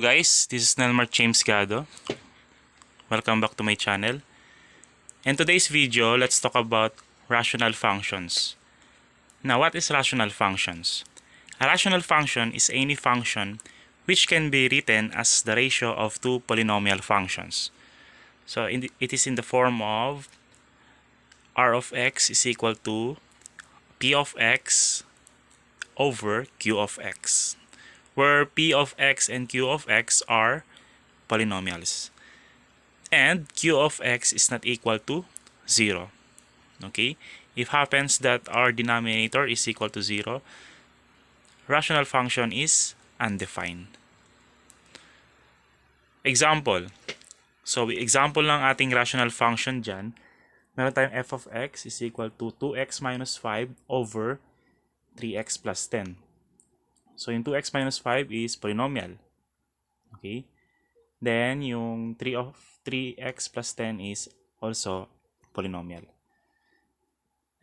guys, this is Nelmark Gado. Welcome back to my channel. In today's video, let's talk about rational functions. Now, what is rational functions? A rational function is any function which can be written as the ratio of two polynomial functions. So it is in the form of r of x is equal to p of x over q of x, where p of x and q of x are polynomials. And q of x is not equal to 0. Okay? If happens that our denominator is equal to 0, rational function is undefined. Example. So, example ng ating rational function dyan, meron tayong f of x is equal to 2x minus 5 over 3x plus 10. So, yung 2x minus 5 is polynomial. Okay? Then, yung 3x plus 10 is also polynomial.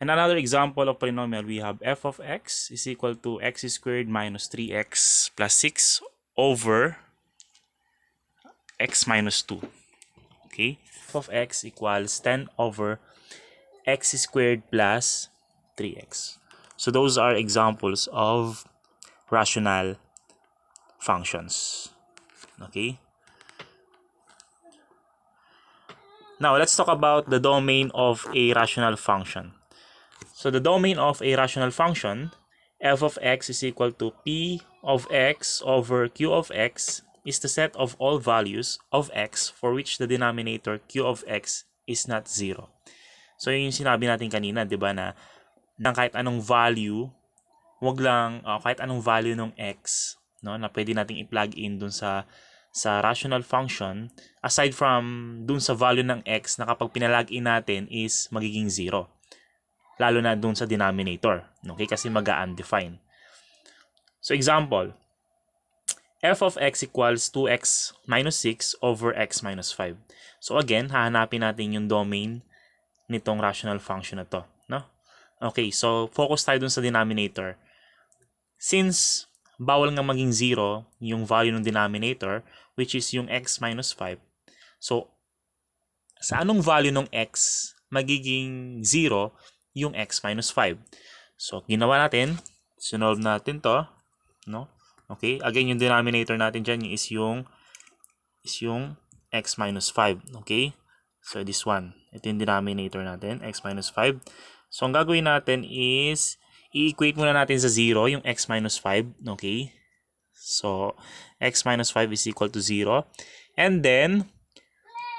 And another example of polynomial, we have f of x is equal to x squared minus 3x plus 6 over x minus 2. Okay? F of x equals 10 over x squared plus 3x. So those are examples of rational functions. Okay? Now, let's talk about the domain of a rational function. So, the domain of a rational function, f of x is equal to p of x over q of x is the set of all values of x for which the denominator q of x is not 0. So, yun yung sinabi natin kanina, di ba, na kahit anong value, wag lang, kahit anong value ng x, no, na pwede nating i-plug in dun sa rational function, aside from dun sa value ng x na kapag pinalag in natin is magiging 0. Lalo na dun sa denominator. Okay? Kasi mag-undefined. So, example. F of x equals 2x minus 6 over x minus 5. So, again, hahanapin natin yung domain nitong rational function na to. No? Okay, so focus tayo dun sa denominator. Since bawal nga maging 0 yung value ng denominator, which is yung x minus 5. So, sa anong value ng x magiging 0 yung x minus 5? So, ginawa natin, sinolve natin to, no? Okay, again, yung denominator natin dyan is yung x minus 5, okay? So, this one, ito yung denominator natin, x minus 5. So, ang gagawin natin is, i-equate muna natin sa 0 yung x minus 5, okay? So, x minus 5 is equal to 0. And then,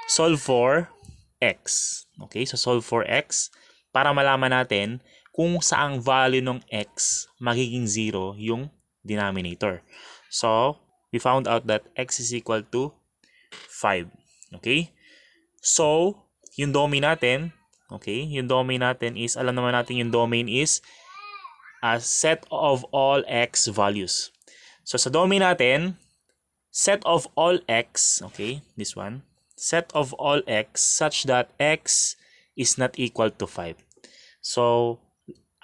solve for x. Okay, so solve for x para malaman natin kung saang value ng x magiging 0 yung denominator. So, we found out that x is equal to 5. Okay? So, yung domain natin, okay, yung domain natin is, alam naman natin yung domain is a set of all x values. So, sa domain natin, set of all x, okay, this one, set of all x such that x is not equal to 5. So,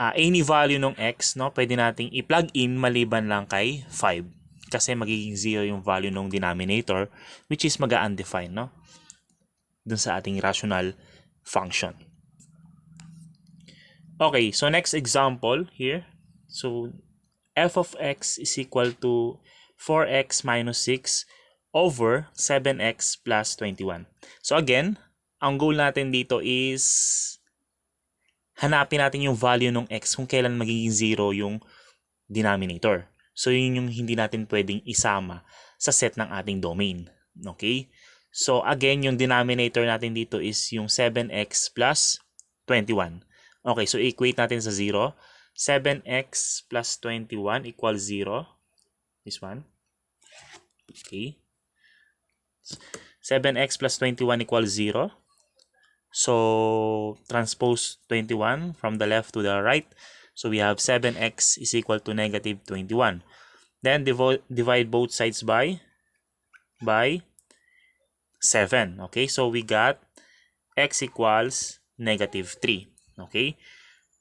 any value ng x, no, pwede nating i-plug in maliban lang kay 5. Kasi magiging 0 yung value ng denominator, which is mag-undefined, no? Dun sa ating rational function. Okay, so next example here. So, f of x is equal to 4x minus 6 over 7x plus 21. So again, ang goal natin dito is hanapin natin yung value ng x kung kailan magiging 0 yung denominator. So yun yung hindi natin pwedeng isama sa set ng ating domain. Okay? So again, yung denominator natin dito is yung 7x plus 21. Okay, so equate natin sa 0. 7x plus 21 equals 0. This one. Okay. 7x plus 21 equals 0. So, transpose 21 from the left to the right. So, we have 7x is equal to negative 21. Then, divide both sides by 7. Okay. So, we got x equals negative 3. Okay.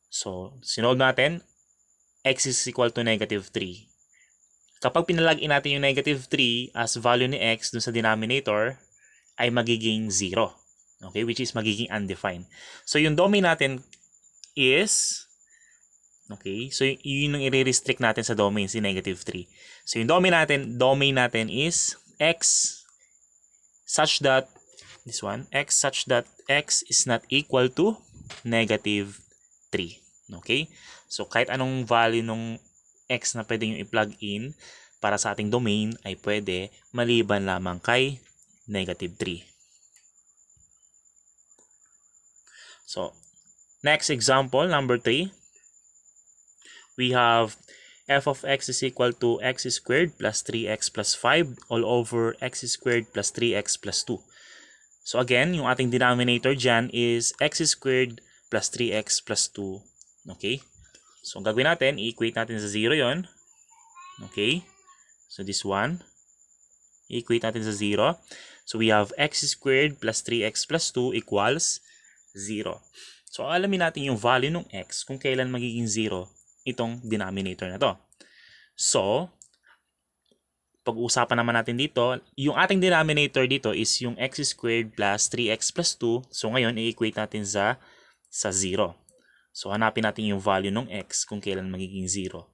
So, sinolve natin, x is equal to negative 3. kapag pinalagin natin yung negative 3 as value ni x dun sa denominator, ay magiging 0. Okay, which is magiging undefined. So yung domain natin is, okay, so yun yung i-restrict natin sa domain, si negative 3. So yung domain natin is x such that, this one, x such that x is not equal to negative 3. Okay? So kahit anong value nung x na pwede nyo i-plug in para sa ating domain ay pwede, maliban lamang kay negative 3. So, next example, number 3. We have f of x is equal to x squared plus 3x plus 5 all over x squared plus 3x plus 2. So again, yung ating denominator dyan is x squared plus 3x plus 2. Okay? So ang gagawin natin, i-equate natin sa 0 yon. Okay? So this one, i-equate natin sa 0. So we have x squared plus 3x plus 2 equals 0. So alamin natin yung value ng x kung kailan magiging 0 itong denominator na to. So, pag-uusapan naman natin dito, yung ating denominator dito is yung x squared plus 3x plus 2. So ngayon, i-equate natin sa 0. So hanapin natin yung value ng x kung kailan magiging 0.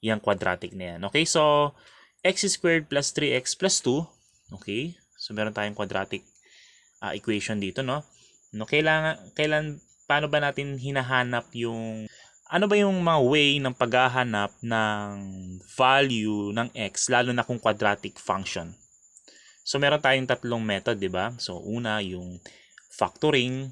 Yung quadratic na yan. Okay, so x squared plus 3x plus 2. Okay, so meron tayong quadratic equation dito, no? No, paano ba natin hinahanap yung, ano ba yung mga way ng paghahanap ng value ng x, lalo na kung quadratic function? So, meron tayong tatlong method, di ba? So, una, yung factoring.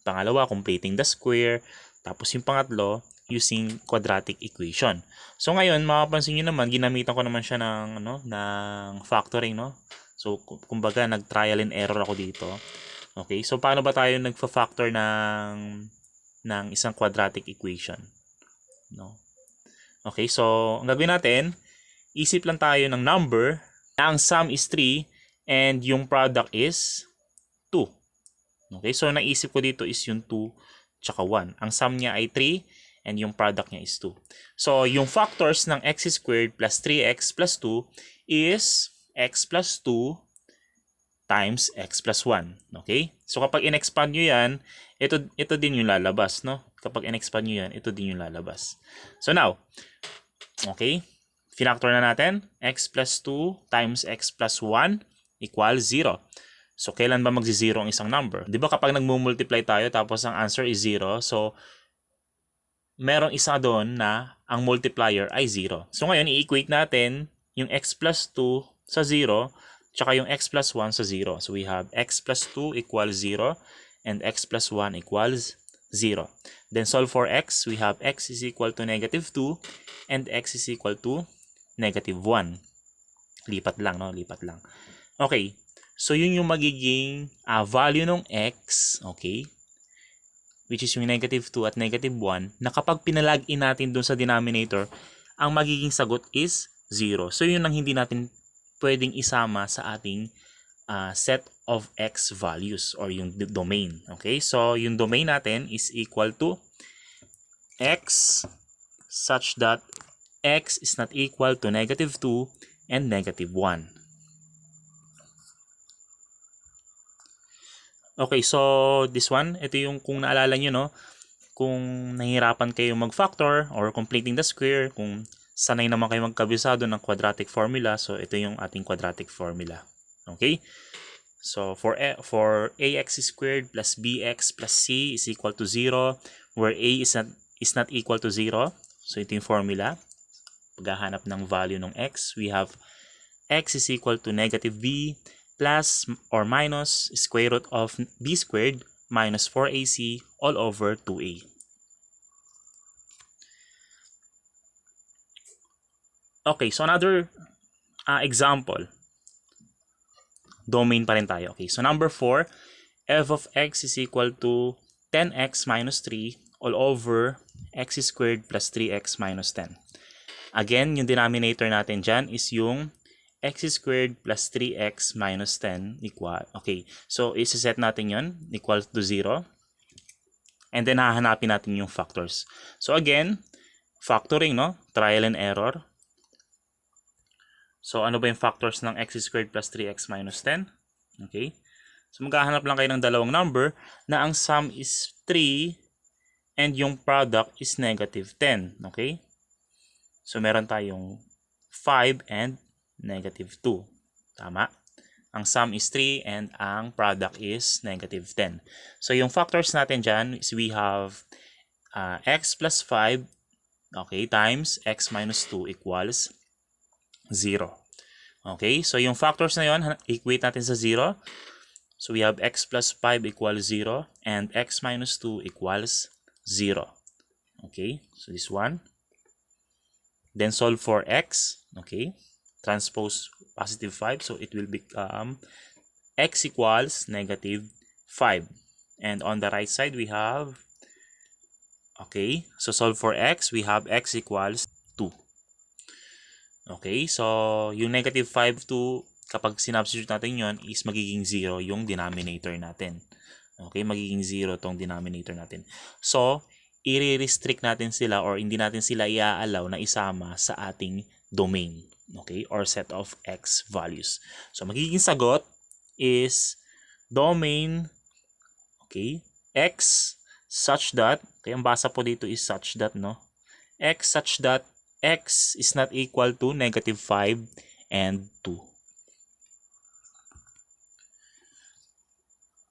Pangalawa, completing the square. Tapos, yung pangatlo, using quadratic equation. So, ngayon, mapapansin nyo naman, ginamitan ko naman siya ng, ng factoring, no? So, kumbaga, nag-trial and error ako dito. Okay, so paano ba tayo nagfa-factor ng isang quadratic equation? No. Okay, so ang gagawin natin, isip lang tayo ng number na ang sum is 3 and yung product is 2. Okay, so naisip ko dito is yung 2 tsaka 1. Ang sum niya ay 3 and yung product niya is 2. So yung factors ng x squared plus 3x plus 2 is x plus 2 times x plus 1. Okay? So kapag in-expand nyo yan, ito din yung lalabas, no? Kapag in-expand nyo yan, ito din yung lalabas. So now, okay? Finactor na natin. X plus 2 times x plus 1 equals 0. So kailan ba magzi-0 ang isang number? Di ba kapag nagmumultiply tayo tapos ang answer is 0, so merong isa doon na ang multiplier ay 0. So ngayon, i-equate natin yung x plus 2 sa 0 tsaka yung x plus 1 sa 0. So we have x plus 2 equals 0 and x plus 1 equals 0. Then solve for x, we have x is equal to negative 2 and x is equal to negative 1. Lipat lang, no? Lipat lang. Okay. So yun yung magiging value ng x, okay? Which is yung negative 2 at negative 1 na kapag pinalagin natin dun sa denominator, ang magiging sagot is 0. So yun ang hindi natin pwedeng isama sa ating set of x values or yung domain. Okay? So, yung domain natin is equal to x such that x is not equal to negative 2 and negative 1. Okay, so this one, ito yung kung naalala nyo, no? Kung nahihirapan kayo mag-factor or completing the square, kung sanay naman kayo magkabisado ng quadratic formula, so ito yung ating quadratic formula. Okay? So for ax squared plus bx plus c is equal to 0, where a is not equal to 0. So ito yung formula. Paghahanap ng value ng x, we have x is equal to negative b plus or minus square root of b squared minus 4ac all over 2a. Okay, so another example. Domain pa rin tayo. Okay, so number 4, f of x is equal to 10x minus 3 all over x squared plus 3x minus 10. Again, yung denominator natin dyan is yung x squared plus 3x minus 10 equal. Okay, so isa-set natin yun, equal to 0. And then hahanapin natin yung factors. So again, factoring, no? Trial and error. So, ano ba yung factors ng x squared plus 3x minus 10? Okay. So, maghahanap lang kayo ng dalawang number na ang sum is 3 and yung product is negative 10. Okay. So, meron tayong 5 and negative 2. Tama? Ang sum is 3 and ang product is negative 10. So, yung factors natin dyan is we have x plus 5, okay, times x minus 2 equals 0. Okay, so yung factors na yun, equate natin sa 0. So, we have x plus 5 equals 0 and x minus 2 equals 0. Okay, so this one. Then solve for x. Okay, transpose positive 5. So, it will become x equals negative 5. And on the right side, we have, okay, so solve for x. We have x equals 2. Okay, so yung negative 5 to, kapag sinubstitute natin yon is magiging 0 yung denominator natin. Okay, magiging 0 tong denominator natin. So, i-restrict natin sila or hindi natin sila i-allow na isama sa ating domain. Okay, or set of x values. So, magiging sagot is domain, okay, x such that, okay, ang basa po dito is such that, no? X such that x is not equal to negative 5 and 2.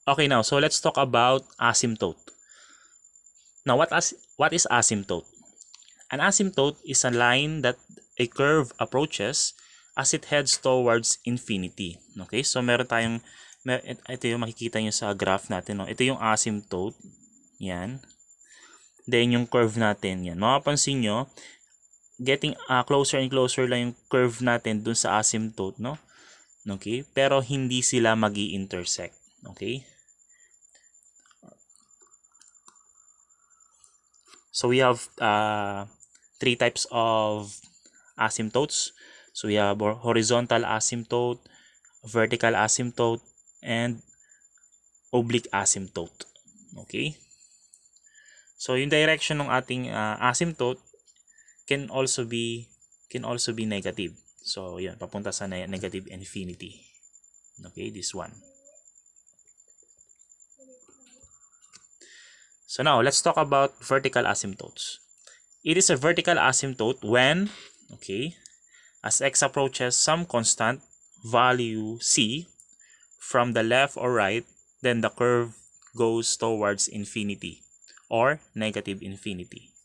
Okay, now, so let's talk about asymptote. Now, what is asymptote? An asymptote is a line that a curve approaches as it heads towards infinity. Okay, so meron tayong, ito yung makikita nyo sa graph natin. No? Ito yung asymptote. Yan. Then, yung curve natin. Yan. Mapapansin nyo, getting closer and closer lang yung curve natin dun sa asymptote, no? Okay? Pero hindi sila magi-intersect. Okay? So we have 3 types of asymptotes. So we have horizontal asymptote, vertical asymptote, and oblique asymptote. Okay? So yung direction ng ating asymptote can also be negative. So, yan, papunta sa negative infinity. Okay, this one. So now, let's talk about vertical asymptotes. It is a vertical asymptote when, okay, as x approaches some constant value c from the left or right, then the curve goes towards infinity or negative infinity.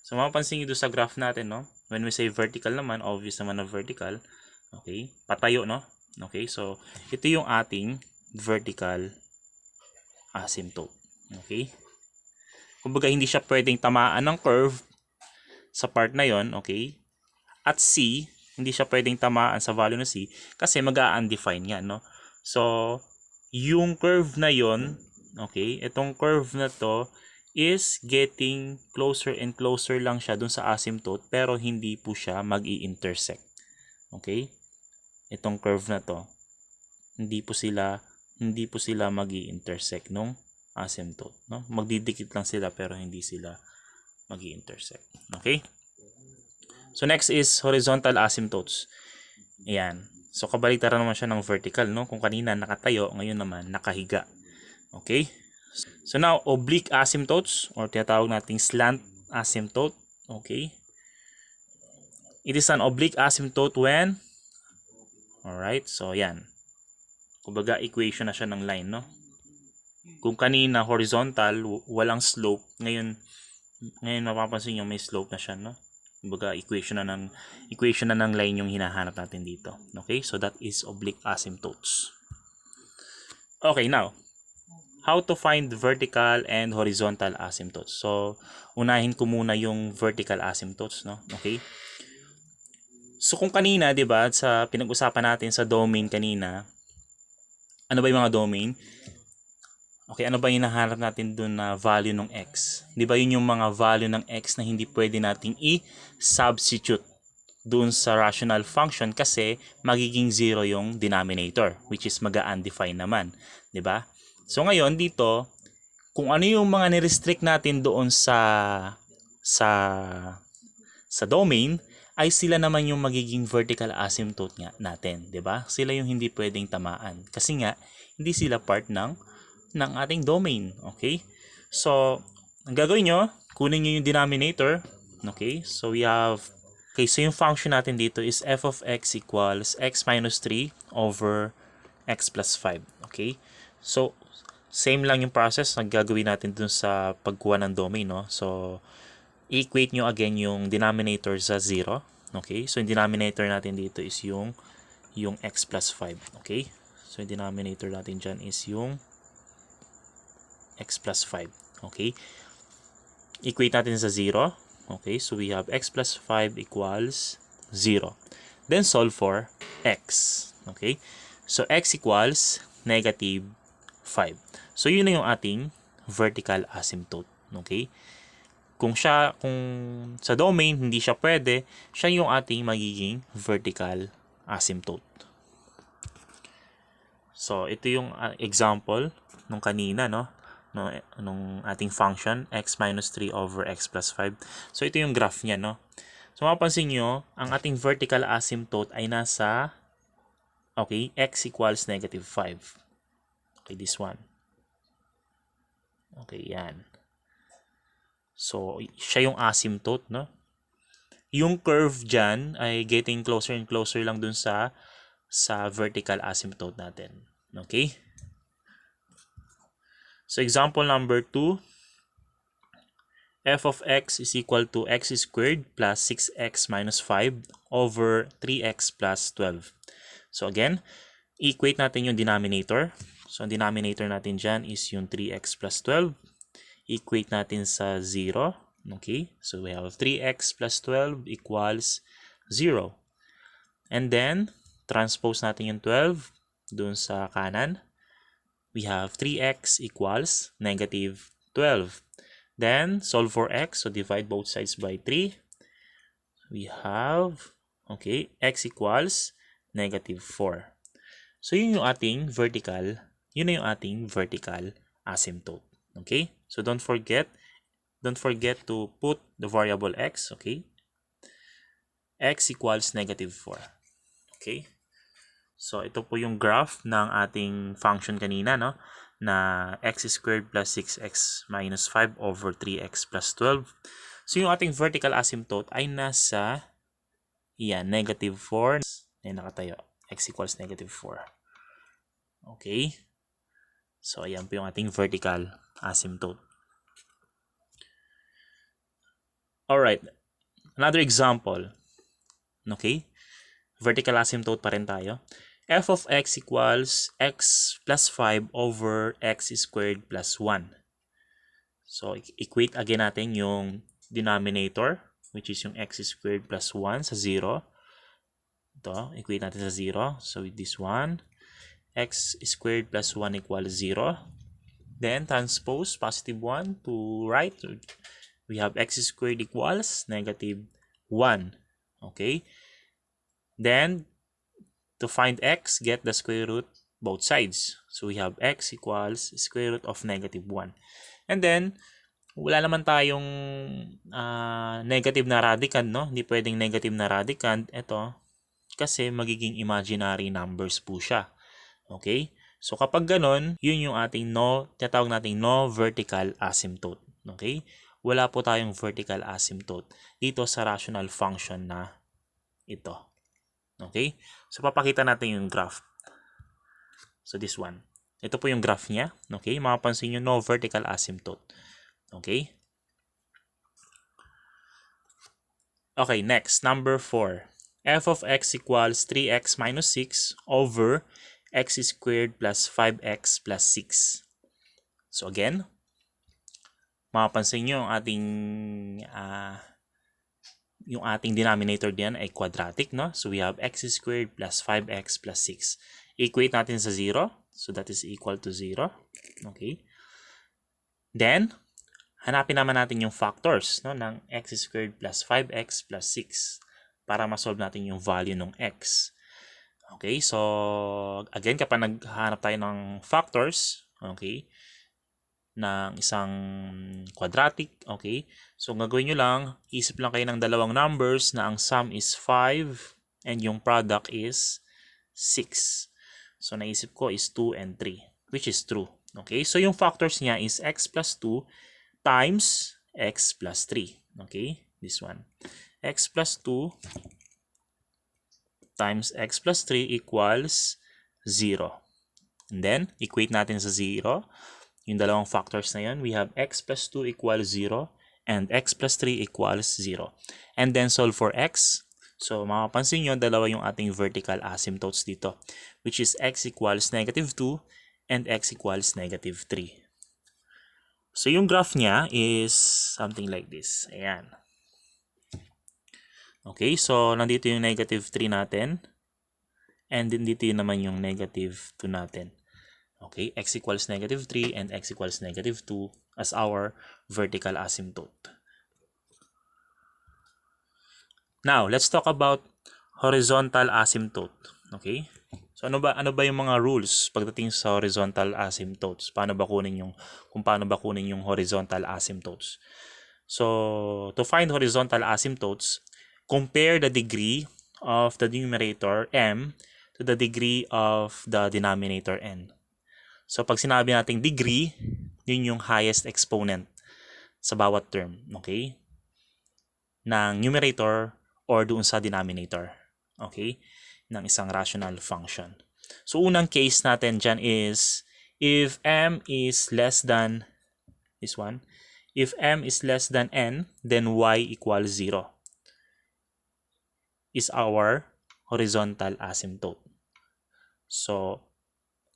So, mapapansin nyo doon sa graph natin, no? When we say vertical naman, obvious naman na vertical. Okay? Patayo, no? Okay? So, ito yung ating vertical asymptote. Okay? Kumbaga, hindi siya pwedeng tamaan ng curve sa part na yon, okay? At C, hindi siya pwedeng tamaan sa value ng C kasi mag-a-undefine yan, no? So, yung curve na yon, okay? Itong curve na to is getting closer and closer lang siya dun sa asymptote pero hindi po siya mag-i-intersect. Okay? Itong curve na to, hindi po sila mag-i-intersect nung asymptote, no? Magdidikit lang sila pero hindi sila mag-i-intersect. Okay? So next is horizontal asymptotes. Ayan. So kabaliktaran naman siya ng vertical, no? Kung kanina nakatayo, ngayon naman nakahiga. Okay? So now, oblique asymptotes or tinatawag nating slant asymptote. Okay? It is an oblique asymptote when, alright, so yan. Kumbaga, equation na siya ng line, no? Kung kanina horizontal, walang slope, ngayon mapapansin nyo may slope na siya, no? Kumbaga, equation na ng line yung hinahanap natin dito. Okay? So that is oblique asymptotes. Okay, now, how to find vertical and horizontal asymptotes. So, unahin ko muna yung vertical asymptotes, no? Okay? So, kung kanina, 'di ba, sa pinag-usapan natin sa domain kanina, ano ba yung mga domain? Okay, ano ba yung hinahanap natin dun na value ng x? 'Di ba yun yung mga value ng x na hindi pwede nating i-substitute dun sa rational function kasi magiging 0 yung denominator, which is mag-a-undefine naman, 'di ba? So ngayon dito, kung ano yung mga ni-restrict natin doon sa domain, ay sila naman yung magiging vertical asymptote nga natin, 'di ba? Sila yung hindi pwedeng tamaan kasi nga hindi sila part ng ating domain, okay? So, ang gagawin nyo, kunin nyo yung denominator, okay? So, we have, okay, so yung function natin dito is f of x equals x minus 3 over x plus 5, okay? So, same lang yung process na gagawin natin dun sa pagkuha ng domain, no? So, equate nyo again yung denominator sa 0, okay? So, yung denominator natin dito is yung x plus 5, okay? So, yung denominator natin dyan is yung x plus 5, okay? Equate natin sa 0, okay? So, we have x plus 5 equals 0. Then, solve for x, okay? So, x equals negative 5. So, yun na yung ating vertical asymptote, okay? Kung sa domain hindi siya pwede, siya yung ating magiging vertical asymptote. So, ito yung example nung kanina, no? Nung ating function, x minus 3 over x plus 5. So, ito yung graph niya, no? So, mapapansin nyo, ang ating vertical asymptote ay nasa, okay, x equals negative 5. Okay, this one. Okay, yan. So, siya yung asymptote, no? Yung curve dyan ay getting closer and closer lang dun sa vertical asymptote natin. Okay? So, example number 2, f of x is equal to x squared plus 6x minus 5 over 3x plus 12. So, again, equate natin yung denominator. So, ang denominator natin dyan is yung 3x plus 12. Equate natin sa 0. Okay? So, we have 3x plus 12 equals 0. And then, transpose natin yung 12 dun sa kanan. We have 3x equals negative 12. Then, solve for x. So, divide both sides by 3. We have, okay, x equals negative 4. So, yun yung ating vertical asymptote. Okay? So, don't forget to put the variable x, okay? X equals negative 4. Okay? So, ito po yung graph ng ating function kanina, no? Na x squared plus 6x minus 5 over 3x plus 12. So, yung ating vertical asymptote ay nasa, negative 4. Ayan, nakatayo. X equals negative 4. Okay? So, ayan po yung ating vertical asymptote. Alright. Another example. Okay? Vertical asymptote pa rin tayo. F of x equals x plus 5 over x squared plus 1. So, equate again natin yung denominator, which is yung x squared plus 1 sa 0. Ito, equate natin sa 0. So, with this one, x squared plus 1 equals 0. Then, transpose positive 1 to right. We have x squared equals negative 1. Okay? Then, to find x, get the square root both sides. So, we have x equals square root of negative 1. And then, wala naman tayong negative na radicand, no? Hindi pwedeng negative na radicand. Ito, kasi magiging imaginary numbers po siya. Okay? So, kapag ganon, yun yung ating tinatawag nating no vertical asymptote. Okay? Wala po tayong vertical asymptote dito sa rational function na ito. Okay? So, papakita natin yung graph. So, this one. Ito po yung graph niya. Okay? Mapapansin nyo, no vertical asymptote. Okay? Okay, next. Number 4. F of x equals 3x minus 6 over x squared plus 5x plus 6. So, again, mapapansin nyo yung ating denominator diyan ay quadratic, no? So, we have x squared plus 5x plus 6. Equate natin sa 0. So, that is equal to 0. Okay. Then, hanapin naman natin yung factors, no, ng x squared plus 5x plus 6 para ma-solve natin yung value ng x. Okay. So, again, kapag naghahanap tayo ng factors, okay, ng isang quadratic. Okay? So, ang gagawin nyo lang, isip lang kayo ng dalawang numbers na ang sum is 5 and yung product is 6. So, naisip ko is 2 and 3, which is true. Okay? So, yung factors niya is x plus 2 times x plus 3. Okay? This one. X plus 2 times x plus 3 equals 0. And then, equate natin sa 0. Yung dalawang factors na yun, we have x plus 2 equals 0 and x plus 3 equals 0. And then, solve for x. So, makapansin nyo, dalawa yung ating vertical asymptotes dito, which is x equals negative 2 and x equals negative 3. So, yung graph niya is something like this. Ayan. Okay, so nandito yung negative 3 natin. And then dito yun naman yung negative 2 natin. Okay, x equals negative 3 and x equals negative 2 as our vertical asymptote. Now, let's talk about horizontal asymptote. Okay? So ano ba yung mga rules pagdating sa horizontal asymptotes? Kung paano ba kunin yung horizontal asymptotes? So, to find horizontal asymptotes, compare the degree of the numerator m to the degree of the denominator n. So, pag sinabi nating degree, yun yung highest exponent sa bawat term, okay? Ng numerator or doon sa denominator, okay? Ng isang rational function. So, unang case natin dyan is if m is less than this one, if m is less than n, then y equals 0 is our horizontal asymptote. So,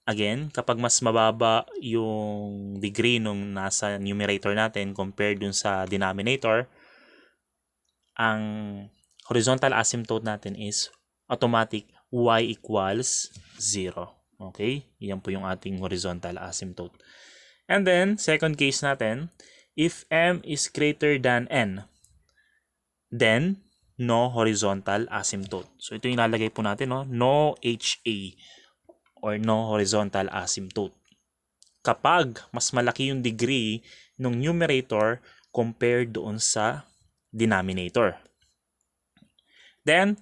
again, kapag mas mababa yung degree nung nasa numerator natin compared dun sa denominator, ang horizontal asymptote natin is automatic y equals 0. Okay? Yan po yung ating horizontal asymptote. And then, second case natin, if m is greater than n, then no horizontal asymptote. So, ito yung ilalagay po natin, no HA or no horizontal asymptote. Kapag mas malaki yung degree ng numerator compared doon sa denominator. Then,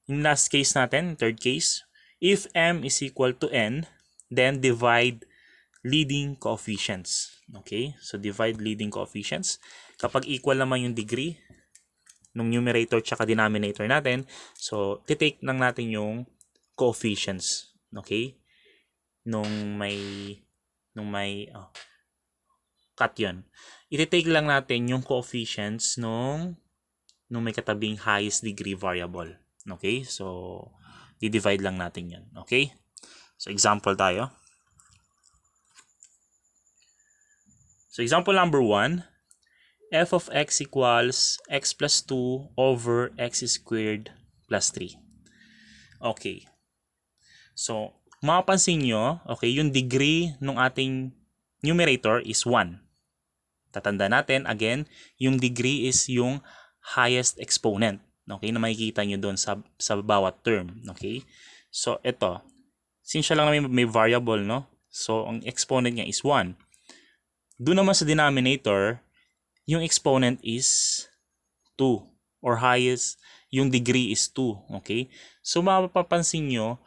yung last case natin, third case, if m is equal to n, then divide leading coefficients. Okay? So, divide leading coefficients. Kapag equal naman yung degree ng numerator tsaka denominator natin, so, titake lang natin yung coefficients. Okay? Nung may cut yun. Ititake lang natin yung coefficients nung may katabing highest degree variable. Okay? So, di-divide lang natin yan. Okay? So, example tayo. So, example number 1, f of x equals x plus 2 over x squared plus 3. Okay. So, mapapansin nyo, okay, yung degree ng ating numerator is 1. Tatanda natin, again, yung degree is yung highest exponent. Okay, na makikita nyo doon sa bawat term. Okay? So, ito. Since siya lang may variable, no? So, ang exponent niya is 1. Doon naman sa denominator, yung exponent is 2 or highest, yung degree is 2. Okay? So, mapapansin nyo,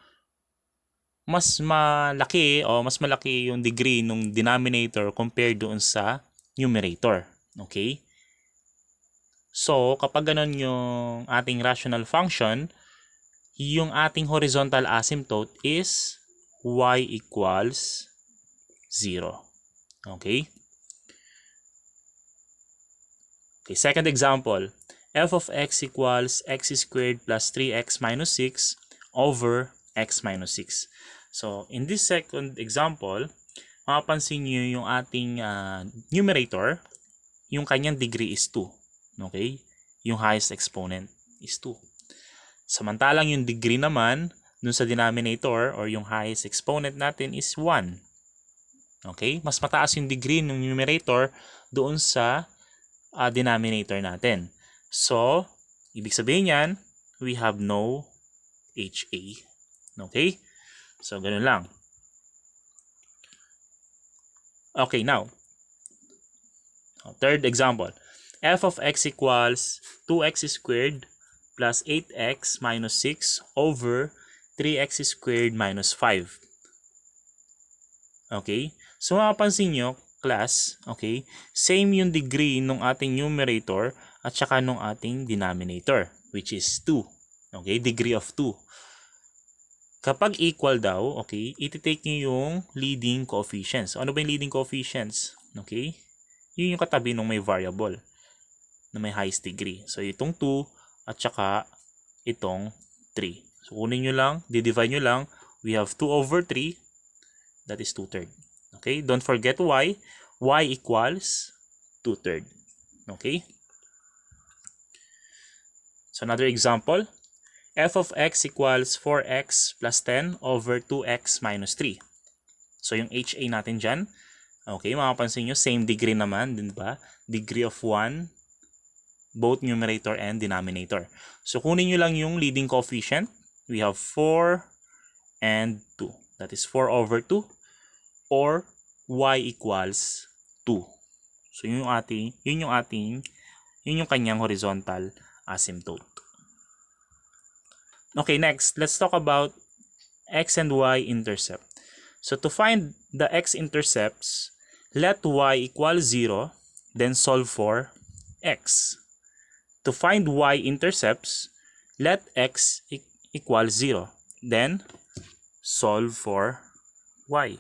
mas malaki yung degree ng denominator compared doon sa numerator. Okay? So, kapag ganun yung ating rational function, yung ating horizontal asymptote is y equals 0. Okay? Okay, second example, f of x equals x squared plus 3x minus 6 over x minus 6. So, in this second example, mapapansin nyo yung ating numerator, yung kanyang degree is 2. Okay? Yung highest exponent is 2. Samantalang yung degree naman, dun sa denominator or yung highest exponent natin is 1. Okay? Mas mataas yung degree ng numerator doon sa denominator natin. So, ibig sabihin yan, we have no HA. Okay? So, ganun lang. Okay, now, third example. F of x equals 2x squared plus 8x minus 6 over 3x squared minus 5. Okay? So, mapapansin nyo, class, okay, same yung degree ng ating numerator at saka ng ating denominator, which is 2. Okay? Degree of 2. Kapag equal daw, okay, iti-take nyo yung leading coefficients. Ano ba yung leading coefficients? Okay? Yun yung katabi ng may variable na may highest degree. So, itong 2 at saka itong 3. So, kunin nyo lang, divide nyo lang. We have 2 over 3. That is 2/3. Okay? Don't forget y. Y equals 2/3. Okay? So, another example. F of x equals 4x plus 10 over 2x minus 3. So, yung HA natin dyan, okay, makapansin nyo, same degree naman, din ba? Degree of 1, both numerator and denominator. So, kunin nyo lang yung leading coefficient. We have 4 and 2. That is 4 over 2 or y equals 2. So, yun yung kanyang horizontal asymptote. Okay, next, let's talk about x and y intercept. So, to find the x-intercepts, let y equal 0, then solve for x. To find y-intercepts, let x equal 0, then solve for y.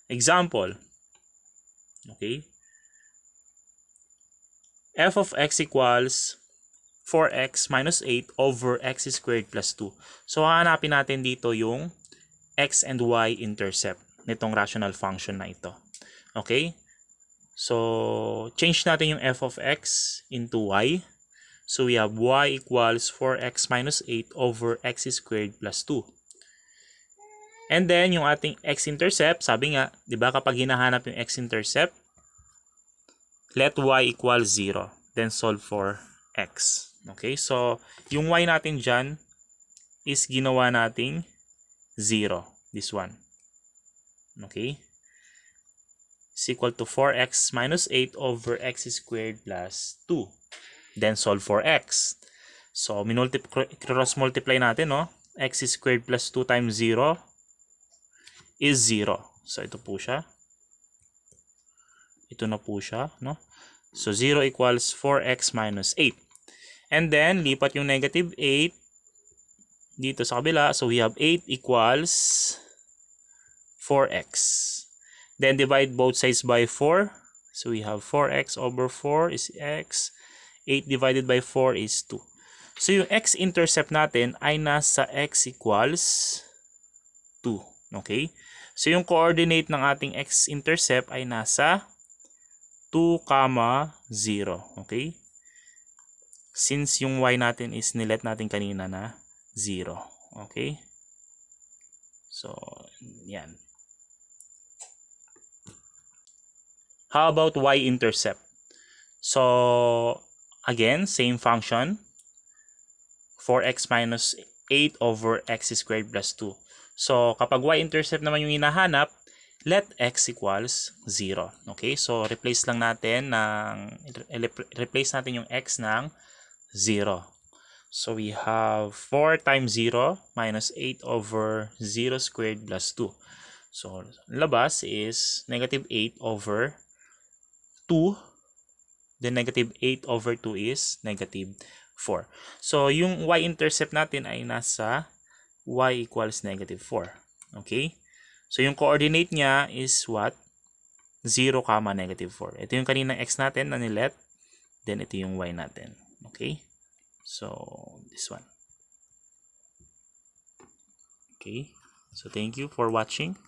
Example, okay, f of x equals 4x minus 8 over x squared plus 2. So, hahanapin natin dito yung x and y intercept nitong rational function na ito. Okay? So, change natin yung f of x into y. So, we have y equals 4x minus 8 over x squared plus 2. And then, yung ating x-intercept, sabi nga, di ba kapag hinahanap yung x-intercept, let y equal 0. Then solve for x. Okay? So, yung y natin dyan is ginawa nating 0. This one. Okay? Is equal to 4x minus 8 over x squared plus 2. Then solve for x. So, cross-multiply natin, no? X squared plus 2 times 0 is 0. So, ito po siya. Ito na po siya, no? So, 0 equals 4x minus 8. And then, lipat yung negative 8 dito sa kabila. So, we have 8 equals 4x. Then, divide both sides by 4. So, we have 4x over 4 is x. 8 divided by 4 is 2. So, yung x-intercept natin ay nasa x equals 2. Okay? So, yung coordinate ng ating x-intercept ay nasa 2, 0. Okay? Since yung y natin is nilet natin kanina na 0. Okay? So, yan. How about y-intercept? So, again, same function. 4x minus 8 over x squared plus 2. So, kapag y-intercept naman yung hinahanap, let x equals 0. Okay? So, replace natin yung x ng 0. So, we have 4 times 0 minus 8 over 0 squared plus 2. So, labas is negative 8 over 2. Then, negative 8 over 2 is negative 4. So, yung y-intercept natin ay nasa y equals negative 4. Okay? So, yung coordinate niya is what? 0, negative 4. Ito yung kaninang x natin na nilet. Then, ito yung y natin. Okay? So, this one. Okay? So, thank you for watching.